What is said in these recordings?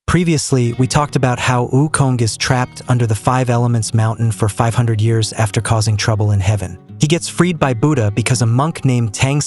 Previously, we talked about how Wukong is trapped under the Five Elements mountain for 500 years after causing trouble in heaven. He gets freed by Buddha because a monk named Tang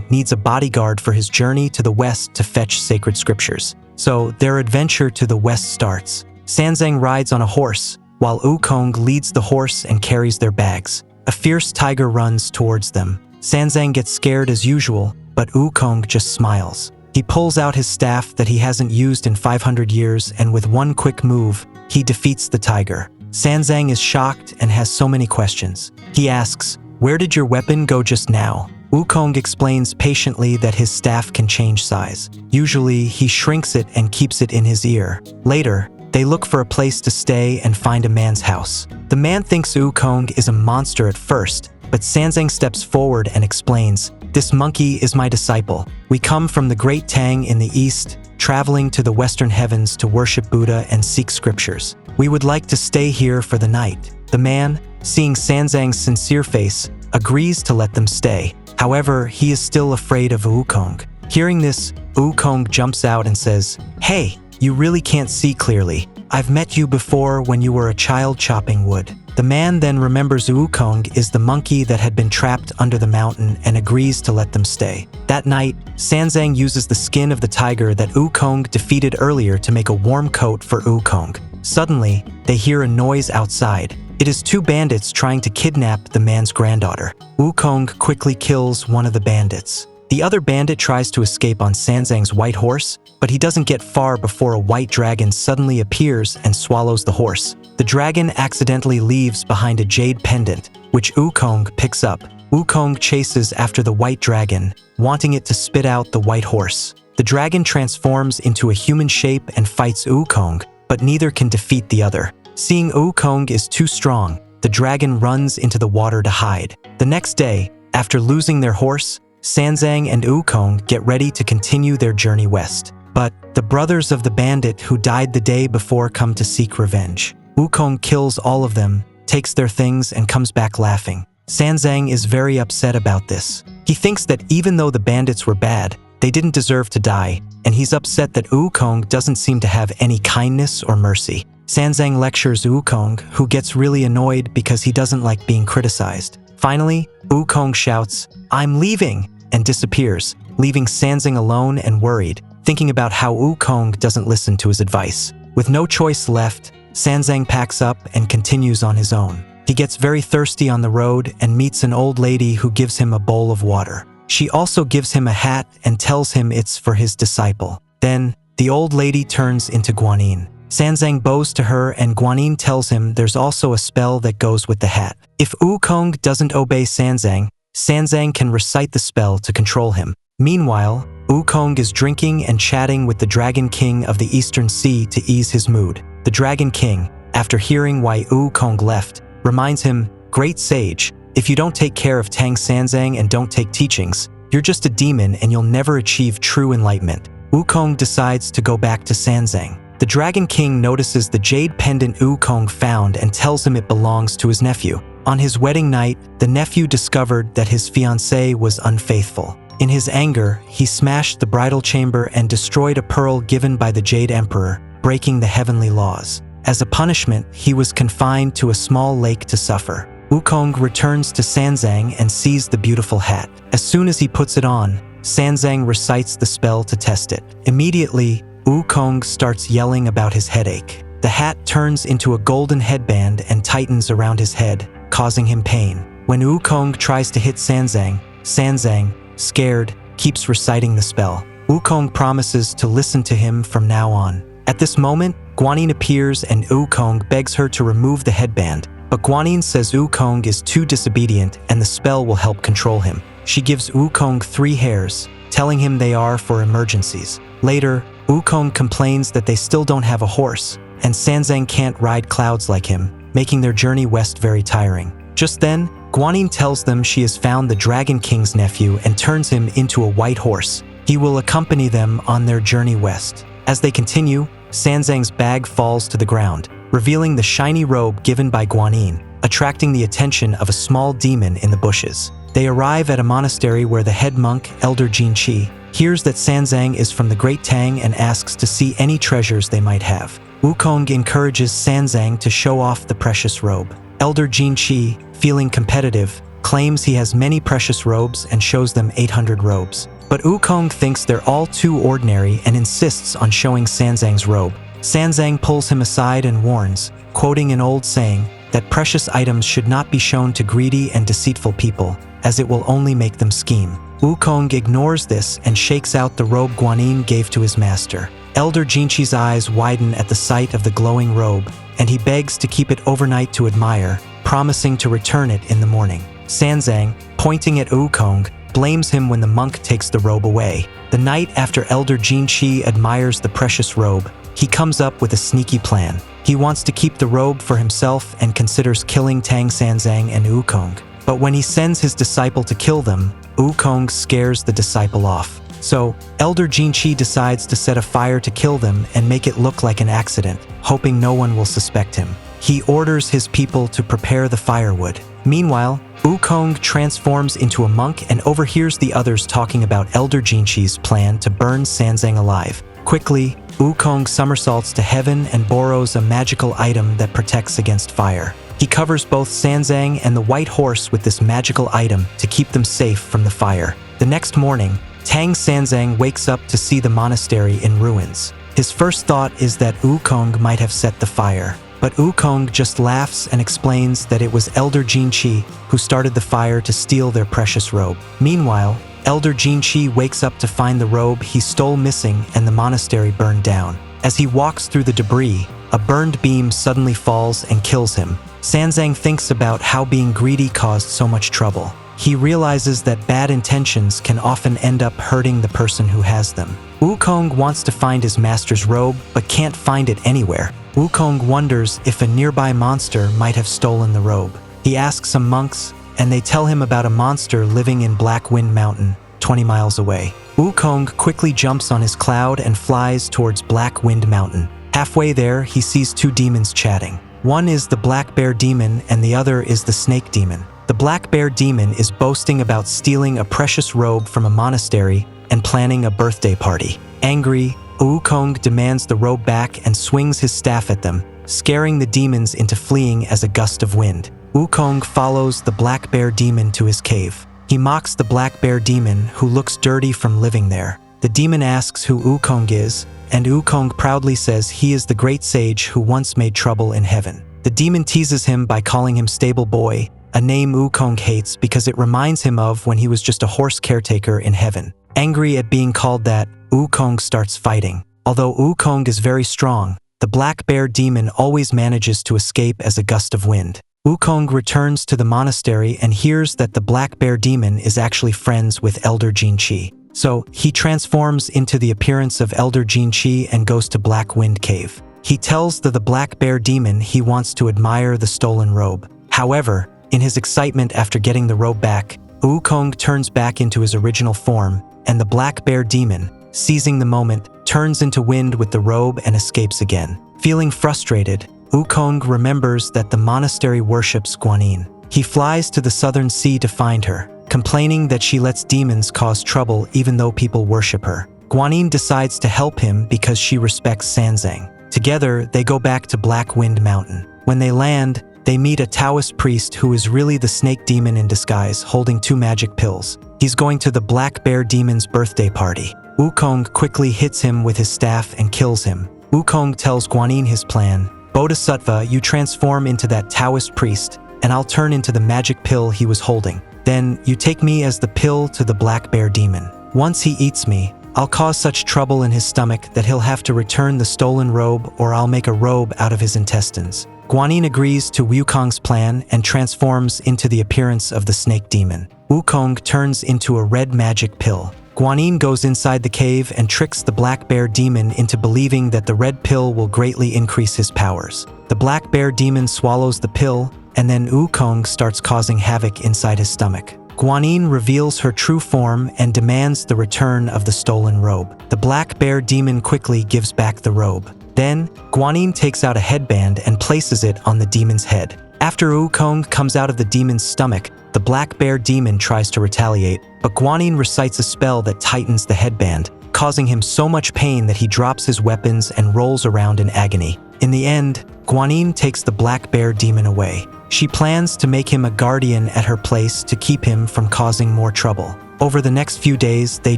needs a bodyguard for his journey to the west to fetch sacred scriptures. So, their adventure to the west starts. Sanzang rides on a horse, while Wukong leads the horse and carries their bags. A fierce tiger runs towards them. Sanzang gets scared as usual, but Wukong just smiles. He pulls out his staff that he hasn't used in 500 years, and with one quick move, he defeats the tiger. Sanzang is shocked and has so many questions. He asks, "Where did your weapon go just now?" Wukong explains patiently that his staff can change size. Usually, he shrinks it and keeps it in his ear. Later, they look for a place to stay and find a man's house. The man thinks Wukong is a monster at first, but Sanzang steps forward and explains, "This monkey is my disciple. We come from the great Tang in the east, traveling to the western heavens to worship Buddha and seek scriptures. We would like to stay here for the night." The man, seeing Sanzang's sincere face, agrees to let them stay. However, he is still afraid of Wukong. Hearing this, Wukong jumps out and says, "Hey, you really can't see clearly. I've met you before when you were a child chopping wood." The man then remembers Wukong is the monkey that had been trapped under the mountain and agrees to let them stay. That night, Sanzang uses the skin of the tiger that Wukong defeated earlier to make a warm coat for Wukong. Suddenly, they hear a noise outside. It is two bandits trying to kidnap the man's granddaughter. Wukong quickly kills one of the bandits. The other bandit tries to escape on Sanzang's white horse, but he doesn't get far before a white dragon suddenly appears and swallows the horse. The dragon accidentally leaves behind a jade pendant, which Wukong picks up. Wukong chases after the white dragon, wanting it to spit out the white horse. The dragon transforms into a human shape and fights Wukong, but neither can defeat the other. Seeing Wukong is too strong, the dragon runs into the water to hide. The next day, after losing their horse, Sanzang and Wukong get ready to continue their journey west. But the brothers of the bandit who died the day before come to seek revenge. Wukong kills all of them, takes their things, and comes back laughing. Sanzang is very upset about this. He thinks that even though the bandits were bad, they didn't deserve to die, and he's upset that Wukong doesn't seem to have any kindness or mercy. Sanzang lectures Wukong, who gets really annoyed because he doesn't like being criticized. Finally, Wukong shouts, "I'm leaving!" and disappears, leaving Sanzang alone and worried, thinking about how Wukong doesn't listen to his advice. With no choice left, Sanzang packs up and continues on his own. He gets very thirsty on the road and meets an old lady who gives him a bowl of water. She also gives him a hat and tells him it's for his disciple. Then, the old lady turns into Guanyin. Sanzang bows to her and Guanyin tells him there's also a spell that goes with the hat. If Wukong doesn't obey Sanzang, Sanzang can recite the spell to control him. Meanwhile, Wukong is drinking and chatting with the Dragon King of the Eastern Sea to ease his mood. The Dragon King, after hearing why Wukong left, reminds him, "Great sage, if you don't take care of Tang Sanzang and don't take teachings, you're just a demon and you'll never achieve true enlightenment." Wukong decides to go back to Sanzang. The Dragon King notices the jade pendant Wukong found and tells him it belongs to his nephew. On his wedding night, the nephew discovered that his fiancée was unfaithful. In his anger, he smashed the bridal chamber and destroyed a pearl given by the Jade Emperor, breaking the heavenly laws. As a punishment, he was confined to a small lake to suffer. Wukong returns to Sanzang and sees the beautiful hat. As soon as he puts it on, Sanzang recites the spell to test it. Immediately, Wukong starts yelling about his headache. The hat turns into a golden headband and tightens around his head, causing him pain. When Wukong tries to hit Sanzang, Sanzang, scared, keeps reciting the spell. Wukong promises to listen to him from now on. At this moment, Guanyin appears and Wukong begs her to remove the headband, but Guanyin says Wukong is too disobedient and the spell will help control him. She gives Wukong 3 hairs, telling him they are for emergencies. Later, Wukong complains that they still don't have a horse, and Sanzang can't ride clouds like him, making their journey west very tiring. Just then, Guanyin tells them she has found the Dragon King's nephew and turns him into a white horse. He will accompany them on their journey west. As they continue, Sanzang's bag falls to the ground, revealing the shiny robe given by Guanyin, attracting the attention of a small demon in the bushes. They arrive at a monastery where the head monk, Elder Jinqi, hears that Sanzang is from the Great Tang and asks to see any treasures they might have. Wukong encourages Sanzang to show off the precious robe. Elder Jinqi, feeling competitive, claims he has many precious robes and shows them 800 robes. But Wukong thinks they're all too ordinary and insists on showing Sanzang's robe. Sanzang pulls him aside and warns, quoting an old saying, that precious items should not be shown to greedy and deceitful people, as it will only make them scheme. Wukong ignores this and shakes out the robe Guanyin gave to his master. Elder Jinqi's eyes widen at the sight of the glowing robe, and he begs to keep it overnight to admire, promising to return it in the morning. Sanzang, pointing at Wukong, blames him when the monk takes the robe away. The night after Elder Jinqi admires the precious robe, he comes up with a sneaky plan. He wants to keep the robe for himself and considers killing Tang Sanzang and Wukong. But when he sends his disciple to kill them, Wukong scares the disciple off. So, Elder Jinqi decides to set a fire to kill them and make it look like an accident, hoping no one will suspect him. He orders his people to prepare the firewood. Meanwhile, Wukong transforms into a monk and overhears the others talking about Elder Jinqi's plan to burn Sanzang alive. Quickly, Wukong somersaults to heaven and borrows a magical item that protects against fire. He covers both Sanzang and the white horse with this magical item to keep them safe from the fire. The next morning, Tang Sanzang wakes up to see the monastery in ruins. His first thought is that Wukong might have set the fire. But Wukong just laughs and explains that it was Elder Jinqi who started the fire to steal their precious robe. Meanwhile, Elder Jinqi wakes up to find the robe he stole missing and the monastery burned down. As he walks through the debris, a burned beam suddenly falls and kills him. Sanzang thinks about how being greedy caused so much trouble. He realizes that bad intentions can often end up hurting the person who has them. Wukong wants to find his master's robe, but can't find it anywhere. Wukong wonders if a nearby monster might have stolen the robe. He asks some monks, and they tell him about a monster living in Black Wind Mountain, 20 miles away. Wukong quickly jumps on his cloud and flies towards Black Wind Mountain. Halfway there, he sees two demons chatting. One is the Black Bear Demon and the other is the Snake Demon. The Black Bear Demon is boasting about stealing a precious robe from a monastery and planning a birthday party. Angry, Wukong demands the robe back and swings his staff at them, scaring the demons into fleeing as a gust of wind. Wukong follows the Black Bear Demon to his cave. He mocks the Black Bear Demon, who looks dirty from living there. The demon asks who Wukong is, and Wukong proudly says he is the great sage who once made trouble in heaven. The demon teases him by calling him Stable Boy, a name Wukong hates because it reminds him of when he was just a horse caretaker in heaven. Angry at being called that, Wukong starts fighting. Although Wukong is very strong, the Black Bear Demon always manages to escape as a gust of wind. Wukong returns to the monastery and hears that the Black Bear Demon is actually friends with Elder Jinqi. So, he transforms into the appearance of Elder Jinqi and goes to Black Wind Cave. He tells the Black Bear Demon he wants to admire the stolen robe. However, in his excitement after getting the robe back, Wukong turns back into his original form, and the Black Bear Demon, seizing the moment, turns into wind with the robe and escapes again. Feeling frustrated, Wukong remembers that the monastery worships Guanyin. He flies to the southern sea to find her, complaining that she lets demons cause trouble even though people worship her. Guanyin decides to help him because she respects Sanzang. Together, they go back to Black Wind Mountain. When they land, they meet a Taoist priest who is really the snake demon in disguise, holding two magic pills. He's going to the Black Bear Demon's birthday party. Wukong quickly hits him with his staff and kills him. Wukong tells Guanyin his plan. Bodhisattva, you transform into that Taoist priest, and I'll turn into the magic pill he was holding. Then, you take me as the pill to the Black Bear Demon. Once he eats me, I'll cause such trouble in his stomach that he'll have to return the stolen robe or I'll make a robe out of his intestines. Guanyin agrees to Wukong's plan and transforms into the appearance of the snake demon. Wukong turns into a red magic pill. Guanyin goes inside the cave and tricks the Black Bear Demon into believing that the red pill will greatly increase his powers. The Black Bear Demon swallows the pill, and then Wukong starts causing havoc inside his stomach. Guanyin reveals her true form and demands the return of the stolen robe. The Black Bear Demon quickly gives back the robe. Then, Guanyin takes out a headband and places it on the demon's head. After Wukong comes out of the demon's stomach, the black bear demon tries to retaliate, but Guanyin recites a spell that tightens the headband, causing him so much pain that he drops his weapons and rolls around in agony. In the end, Guanyin takes the black bear demon away. She plans to make him a guardian at her place to keep him from causing more trouble. Over the next few days, they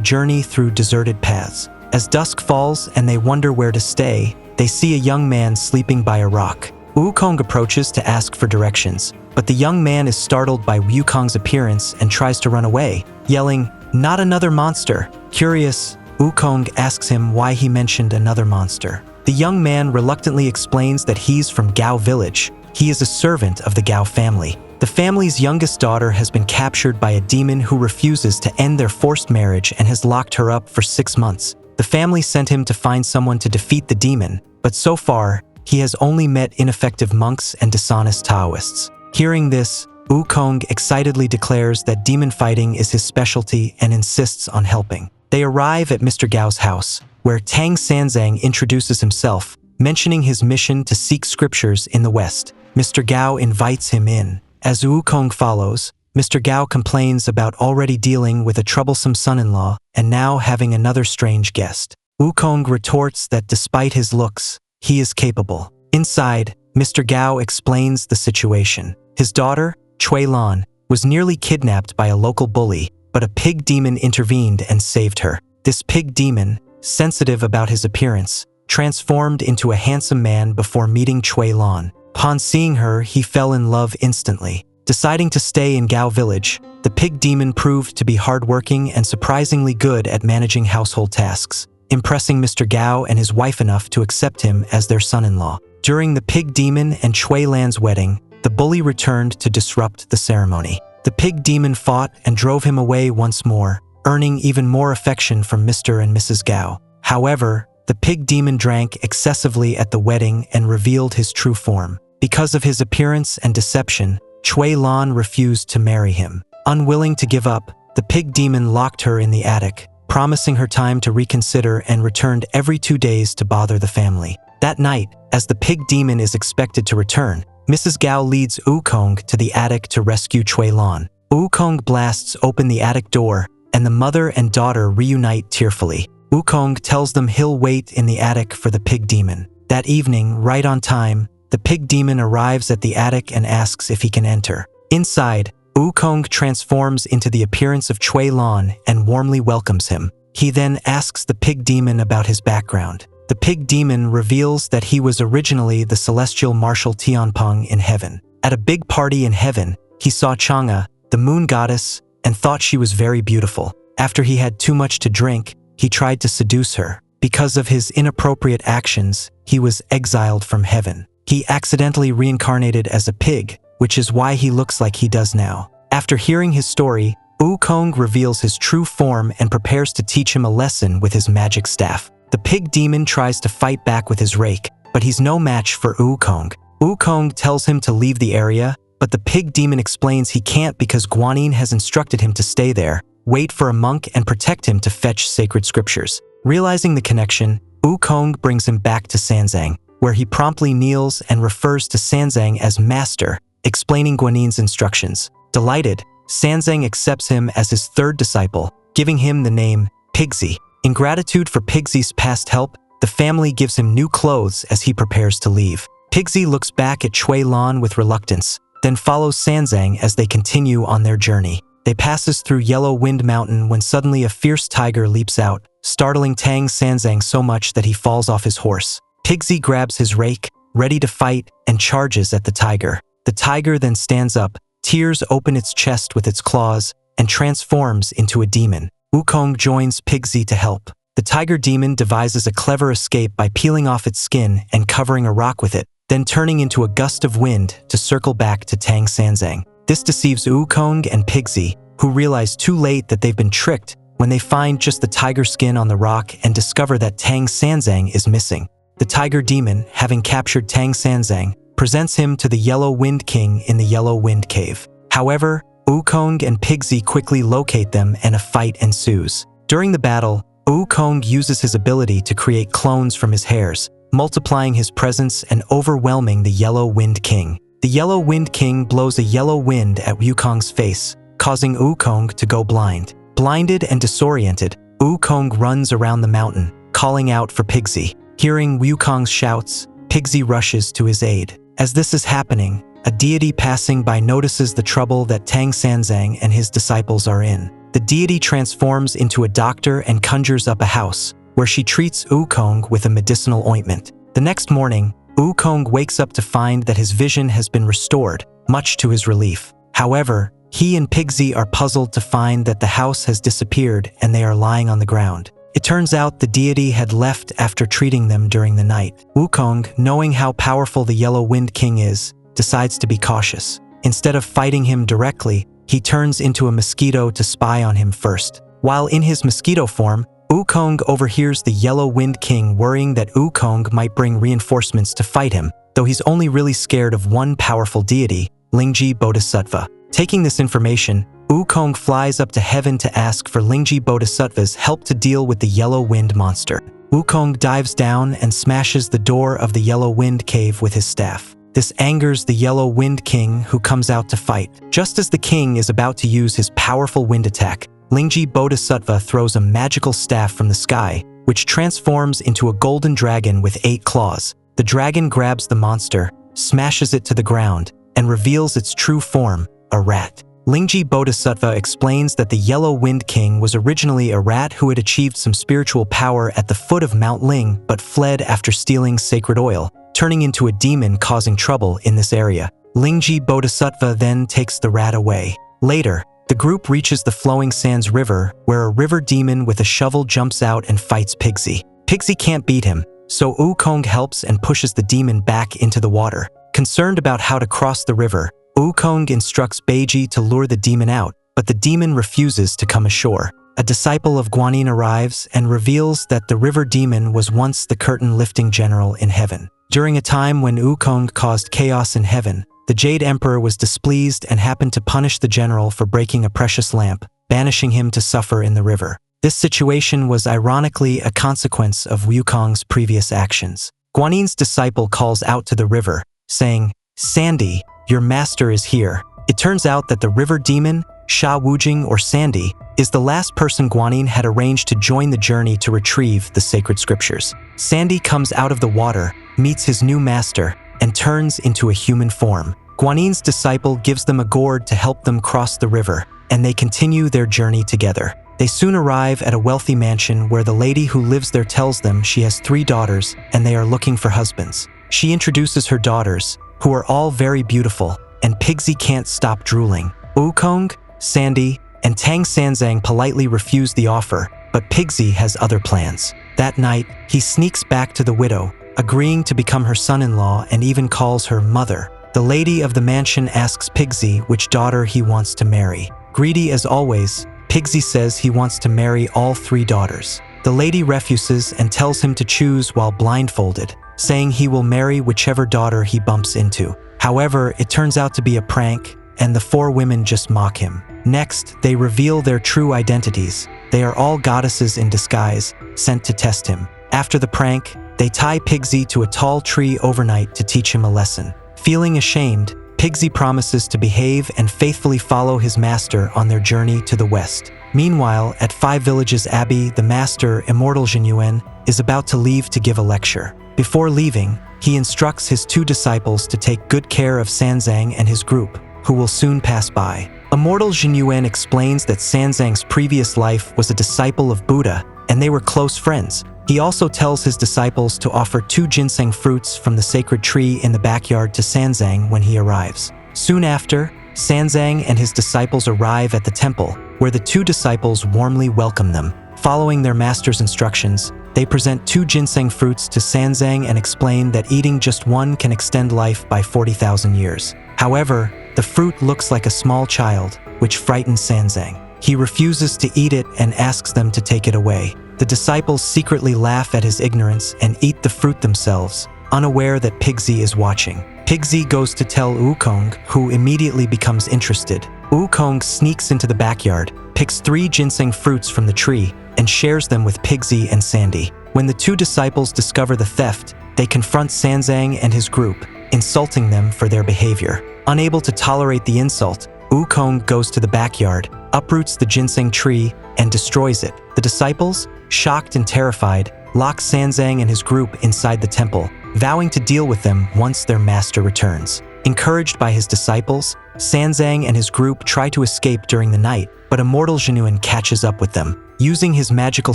journey through deserted paths. As dusk falls and they wonder where to stay, they see a young man sleeping by a rock. Wukong approaches to ask for directions, but the young man is startled by Wukong's appearance and tries to run away, yelling, "Not another monster!" Curious, Wukong asks him why he mentioned another monster. The young man reluctantly explains that he's from Gao village. He is a servant of the Gao family. The family's youngest daughter has been captured by a demon who refuses to end their forced marriage and has locked her up for 6 months. The family sent him to find someone to defeat the demon, but so far, he has only met ineffective monks and dishonest Taoists. Hearing this, Wukong excitedly declares that demon fighting is his specialty and insists on helping. They arrive at Mr. Gao's house, where Tang Sanzang introduces himself, mentioning his mission to seek scriptures in the West. Mr. Gao invites him in. As Wukong follows, Mr. Gao complains about already dealing with a troublesome son-in-law and now having another strange guest. Wukong retorts that despite his looks, he is capable. Inside, Mr. Gao explains the situation. His daughter, Cui Lan, was nearly kidnapped by a local bully, but a pig demon intervened and saved her. This pig demon, sensitive about his appearance, transformed into a handsome man before meeting Cui Lan. Upon seeing her, he fell in love instantly. Deciding to stay in Gao village, the pig demon proved to be hardworking and surprisingly good at managing household tasks, impressing Mr. Gao and his wife enough to accept him as their son-in-law. During the pig demon and Cui Lan's wedding, the bully returned to disrupt the ceremony. The pig demon fought and drove him away once more, earning even more affection from Mr. and Mrs. Gao. However, the pig demon drank excessively at the wedding and revealed his true form. Because of his appearance and deception, Cui Lan refused to marry him. Unwilling to give up, the pig demon locked her in the attic, promising her time to reconsider, and returned every 2 days to bother the family. That night, as the pig demon is expected to return, Mrs. Gao leads Wukong to the attic to rescue Cui Lan. Wukong blasts open the attic door, and the mother and daughter reunite tearfully. Wukong tells them he'll wait in the attic for the pig demon. That evening, right on time, the pig demon arrives at the attic and asks if he can enter. Inside, Wukong transforms into the appearance of Cui Lan and warmly welcomes him. He then asks the pig demon about his background. The pig demon reveals that he was originally the celestial marshal Tianpeng in heaven. At a big party in heaven, he saw Chang'e, the moon goddess, and thought she was very beautiful. After he had too much to drink, he tried to seduce her. Because of his inappropriate actions, he was exiled from heaven. He accidentally reincarnated as a pig, which is why he looks like he does now. After hearing his story, Wukong reveals his true form and prepares to teach him a lesson with his magic staff. The pig demon tries to fight back with his rake, but he's no match for Wukong. Wukong tells him to leave the area, but the pig demon explains he can't because Guanyin has instructed him to stay there, wait for a monk, and protect him to fetch sacred scriptures. Realizing the connection, Wukong brings him back to Sanzang, where he promptly kneels and refers to Sanzang as master, explaining Guanyin's instructions. Delighted, Sanzang accepts him as his third disciple, giving him the name Pigsy. In gratitude for Pigsy's past help, the family gives him new clothes as he prepares to leave. Pigsy looks back at Cui Lan with reluctance, then follows Sanzang as they continue on their journey. They passes through Yellow Wind Mountain when suddenly a fierce tiger leaps out, startling Tang Sanzang so much that he falls off his horse. Pigsy grabs his rake, ready to fight, and charges at the tiger. The tiger then stands up, tears open its chest with its claws, and transforms into a demon. Wukong joins Pigsy to help. The tiger demon devises a clever escape by peeling off its skin and covering a rock with it, then turning into a gust of wind to circle back to Tang Sanzang. This deceives Wukong and Pigsy, who realize too late that they've been tricked when they find just the tiger skin on the rock and discover that Tang Sanzang is missing. The tiger demon, having captured Tang Sanzang, presents him to the Yellow Wind King in the Yellow Wind Cave. However, Wukong and Pigsy quickly locate them and a fight ensues. During the battle, Wukong uses his ability to create clones from his hairs, multiplying his presence and overwhelming the Yellow Wind King. the Yellow Wind King blows a yellow wind at Wukong's face, causing Wukong to go blind. Blinded and disoriented, Wukong runs around the mountain, calling out for Pigsy. Hearing Wukong's shouts, Pigsy rushes to his aid. As this is happening, a deity passing by notices the trouble that Tang Sanzang and his disciples are in. The deity transforms into a doctor and conjures up a house, where she treats Wukong with a medicinal ointment. The next morning, Wukong wakes up to find that his vision has been restored, much to his relief. However, he and Pigsy are puzzled to find that the house has disappeared and they are lying on the ground. It turns out the deity had left after treating them during the night. Wukong, knowing how powerful the Yellow Wind King is, decides to be cautious. Instead of fighting him directly, he turns into a mosquito to spy on him first. While in his mosquito form, Wukong overhears the Yellow Wind King worrying that Wukong might bring reinforcements to fight him, though he's only really scared of one powerful deity, Lingji Bodhisattva. Taking this information, Wukong flies up to heaven to ask for Lingji Bodhisattva's help to deal with the Yellow Wind monster. Wukong dives down and smashes the door of the Yellow Wind cave with his staff. This angers the Yellow Wind King, who comes out to fight. Just as the king is about to use his powerful wind attack, Lingji Bodhisattva throws a magical staff from the sky, which transforms into a golden dragon with 8 claws. The dragon grabs the monster, smashes it to the ground, and reveals its true form, a rat. Lingji Bodhisattva explains that the Yellow Wind King was originally a rat who had achieved some spiritual power at the foot of Mount Ling but fled after stealing sacred oil, turning into a demon causing trouble in this area. Lingji Bodhisattva then takes the rat away. Later, the group reaches the Flowing Sands River, where a river demon with a shovel jumps out and fights Pigsy. Pigsy can't beat him, so Wukong helps and pushes the demon back into the water. Concerned about how to cross the river, Wukong instructs Beiji to lure the demon out, but the demon refuses to come ashore. A disciple of Guanyin arrives and reveals that the river demon was once the curtain-lifting general in heaven. During a time when Wukong caused chaos in heaven, the Jade Emperor was displeased and happened to punish the general for breaking a precious lamp, banishing him to suffer in the river. This situation was ironically a consequence of Wukong's previous actions. Guanyin's disciple calls out to the river, saying, "Sandy, your master is here." It turns out that the river demon, Sha Wujing or Sandy, is the last person Guanyin had arranged to join the journey to retrieve the sacred scriptures. Sandy comes out of the water, meets his new master, and turns into a human form. Guanyin's disciple gives them a gourd to help them cross the river, and they continue their journey together. They soon arrive at a wealthy mansion where the lady who lives there tells them she has 3 daughters and they are looking for husbands. She introduces her daughters, who are all very beautiful, and Pigsy can't stop drooling. Wukong, Sandy, and Tang Sanzang politely refuse the offer, but Pigsy has other plans. That night, he sneaks back to the widow, agreeing to become her son-in-law and even calls her mother. The lady of the mansion asks Pigsy which daughter he wants to marry. Greedy as always, Pigsy says he wants to marry all 3 daughters. The lady refuses and tells him to choose while blindfolded, saying he will marry whichever daughter he bumps into. However, it turns out to be a prank, and the 4 women just mock him. Next, they reveal their true identities. They are all goddesses in disguise, sent to test him. After the prank, they tie Pigsy to a tall tree overnight to teach him a lesson. Feeling ashamed, Pigsy promises to behave and faithfully follow his master on their journey to the west. Meanwhile, at 5 Villages Abbey, the master, Immortal Jinyuan, is about to leave to give a lecture. Before leaving, he instructs his 2 disciples to take good care of Sanzang and his group, who will soon pass by. Immortal Jinyuan explains that Sanzang's previous life was a disciple of Buddha, and they were close friends. He also tells his disciples to offer 2 ginseng fruits from the sacred tree in the backyard to Sanzang when he arrives. Soon after, Sanzang and his disciples arrive at the temple, where the 2 disciples warmly welcome them. Following their master's instructions, they present 2 ginseng fruits to Sanzang and explain that eating just one can extend life by 40,000 years. However, the fruit looks like a small child, which frightens Sanzang. He refuses to eat it and asks them to take it away. The disciples secretly laugh at his ignorance and eat the fruit themselves, unaware that Pigsy is watching. Pigsy goes to tell Wukong, who immediately becomes interested. Wukong sneaks into the backyard, picks 3 ginseng fruits from the tree, and shares them with Pigsy and Sandy. When the 2 disciples discover the theft, they confront Sanzang and his group, insulting them for their behavior. Unable to tolerate the insult, Wukong goes to the backyard, uproots the ginseng tree, and destroys it. The disciples, shocked and terrified, lock Sanzang and his group inside the temple, vowing to deal with them once their master returns. Encouraged by his disciples, Sanzang and his group try to escape during the night, but Immortal Jinyuan catches up with them. Using his magical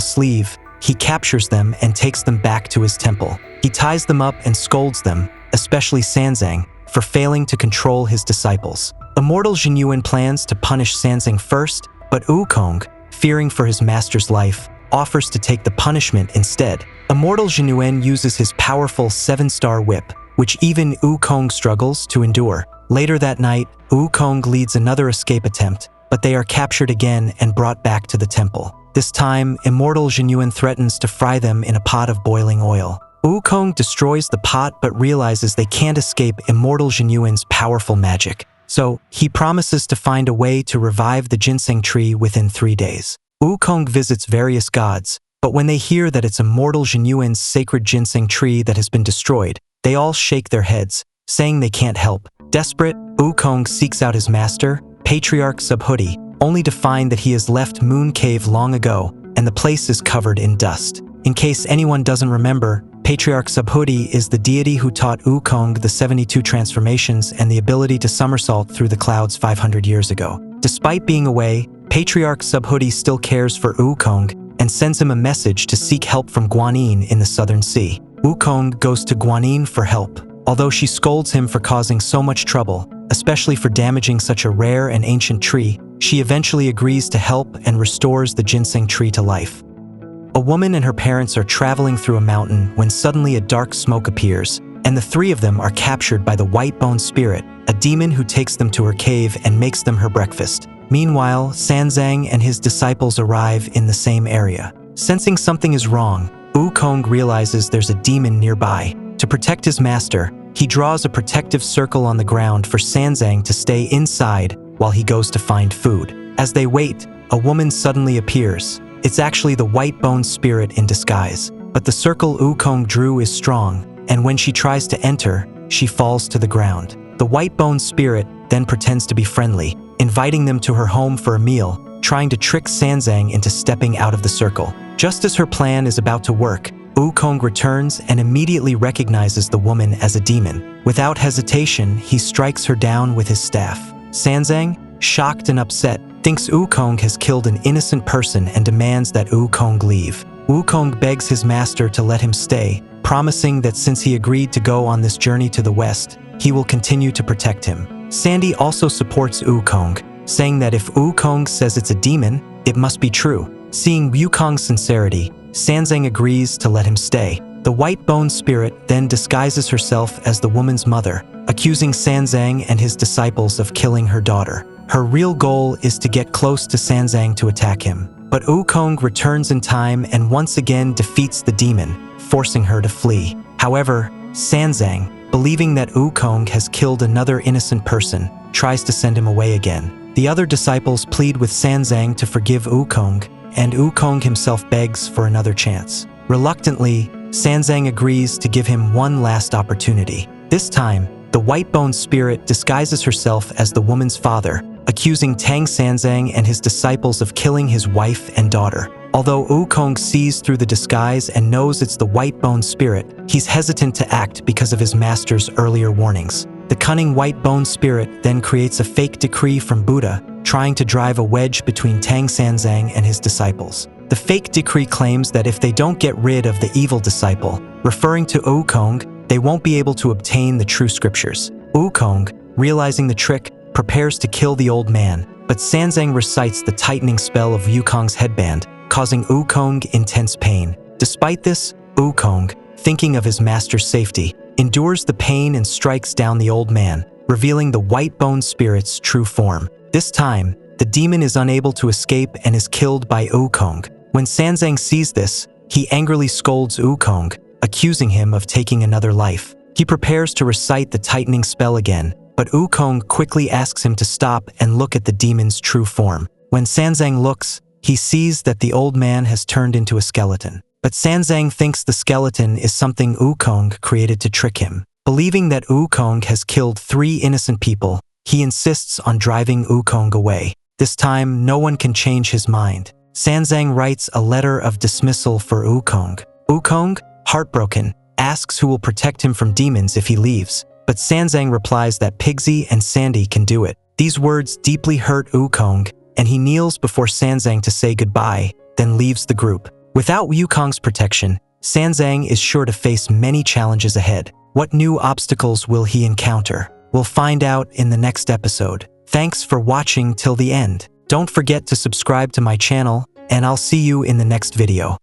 sleeve, he captures them and takes them back to his temple. He ties them up and scolds them, especially Sanzang, for failing to control his disciples. Immortal Jinyuan plans to punish Sanzang first, but Wukong, fearing for his master's life, offers to take the punishment instead. Immortal Jinyuan uses his powerful 7-star whip, which even Wukong struggles to endure. Later that night, Wukong leads another escape attempt, but they are captured again and brought back to the temple. This time, Immortal Jinyuan threatens to fry them in a pot of boiling oil. Wukong destroys the pot but realizes they can't escape Immortal Jinyuan's powerful magic. So, he promises to find a way to revive the ginseng tree within 3 days. Wukong visits various gods, but when they hear that it's Immortal Jinyuan's sacred ginseng tree that has been destroyed, they all shake their heads, saying they can't help. Desperate, Wukong seeks out his master, Patriarch Subhuti, only to find that he has left Moon Cave long ago, and the place is covered in dust. In case anyone doesn't remember, Patriarch Subhuti is the deity who taught Wukong the 72 transformations and the ability to somersault through the clouds 500 years ago. Despite being away, Patriarch Subhuti still cares for Wukong and sends him a message to seek help from Guanyin in the Southern Sea. Wukong goes to Guanyin for help. Although she scolds him for causing so much trouble, especially for damaging such a rare and ancient tree, she eventually agrees to help and restores the ginseng tree to life. A woman and her parents are traveling through a mountain when suddenly a dark smoke appears, and the three of them are captured by the White Bone Spirit, a demon who takes them to her cave and makes them her breakfast. Meanwhile, Sanzang and his disciples arrive in the same area. Sensing something is wrong, Wukong realizes there's a demon nearby. To protect his master, he draws a protective circle on the ground for Sanzang to stay inside while he goes to find food. As they wait, a woman suddenly appears. It's actually the White Bone Spirit in disguise, but the circle Wukong drew is strong, and when she tries to enter, she falls to the ground. The White Bone Spirit then pretends to be friendly, inviting them to her home for a meal, trying to trick Sanzang into stepping out of the circle. Just as her plan is about to work, Wukong returns and immediately recognizes the woman as a demon. Without hesitation, he strikes her down with his staff. Sanzang, shocked and upset, thinks Wukong has killed an innocent person and demands that Wukong leave. Wukong begs his master to let him stay, promising that since he agreed to go on this journey to the west, he will continue to protect him. Sandy also supports Wukong, saying that if Wukong says it's a demon, it must be true. Seeing Wukong's sincerity, Sanzang agrees to let him stay. The White Bone Spirit then disguises herself as the woman's mother, accusing Sanzang and his disciples of killing her daughter. Her real goal is to get close to Sanzang to attack him. But Wukong returns in time and once again defeats the demon, forcing her to flee. However, Sanzang, believing that Wukong has killed another innocent person, tries to send him away again. The other disciples plead with Sanzang to forgive Wukong, and Wukong himself begs for another chance. Reluctantly, Sanzang agrees to give him one last opportunity. This time, the White Bone Spirit disguises herself as the woman's father, accusing Tang Sanzang and his disciples of killing his wife and daughter. Although Wukong sees through the disguise and knows it's the White Bone Spirit, he's hesitant to act because of his master's earlier warnings. The cunning White Bone Spirit then creates a fake decree from Buddha, trying to drive a wedge between Tang Sanzang and his disciples. The fake decree claims that if they don't get rid of the evil disciple, referring to Wukong, they won't be able to obtain the true scriptures. Wukong, realizing the trick, prepares to kill the old man, but Sanzang recites the tightening spell of Wukong's headband, causing Wukong intense pain. Despite this, Wukong, thinking of his master's safety, endures the pain and strikes down the old man, revealing the White Bone Spirit's true form. This time, the demon is unable to escape and is killed by Wukong. When Sanzang sees this, he angrily scolds Wukong, accusing him of taking another life. He prepares to recite the tightening spell again, but Wukong quickly asks him to stop and look at the demon's true form. When Sanzang looks, he sees that the old man has turned into a skeleton. But Sanzang thinks the skeleton is something Wukong created to trick him. Believing that Wukong has killed 3 innocent people, he insists on driving Wukong away. This time, no one can change his mind. Sanzang writes a letter of dismissal for Wukong. Wukong, heartbroken, asks who will protect him from demons if he leaves, but Sanzang replies that Pigsy and Sandy can do it. These words deeply hurt Wukong, and he kneels before Sanzang to say goodbye, then leaves the group. Without Wukong's protection, Sanzang is sure to face many challenges ahead. What new obstacles will he encounter? We'll find out in the next episode. Thanks for watching till the end. Don't forget to subscribe to my channel, and I'll see you in the next video.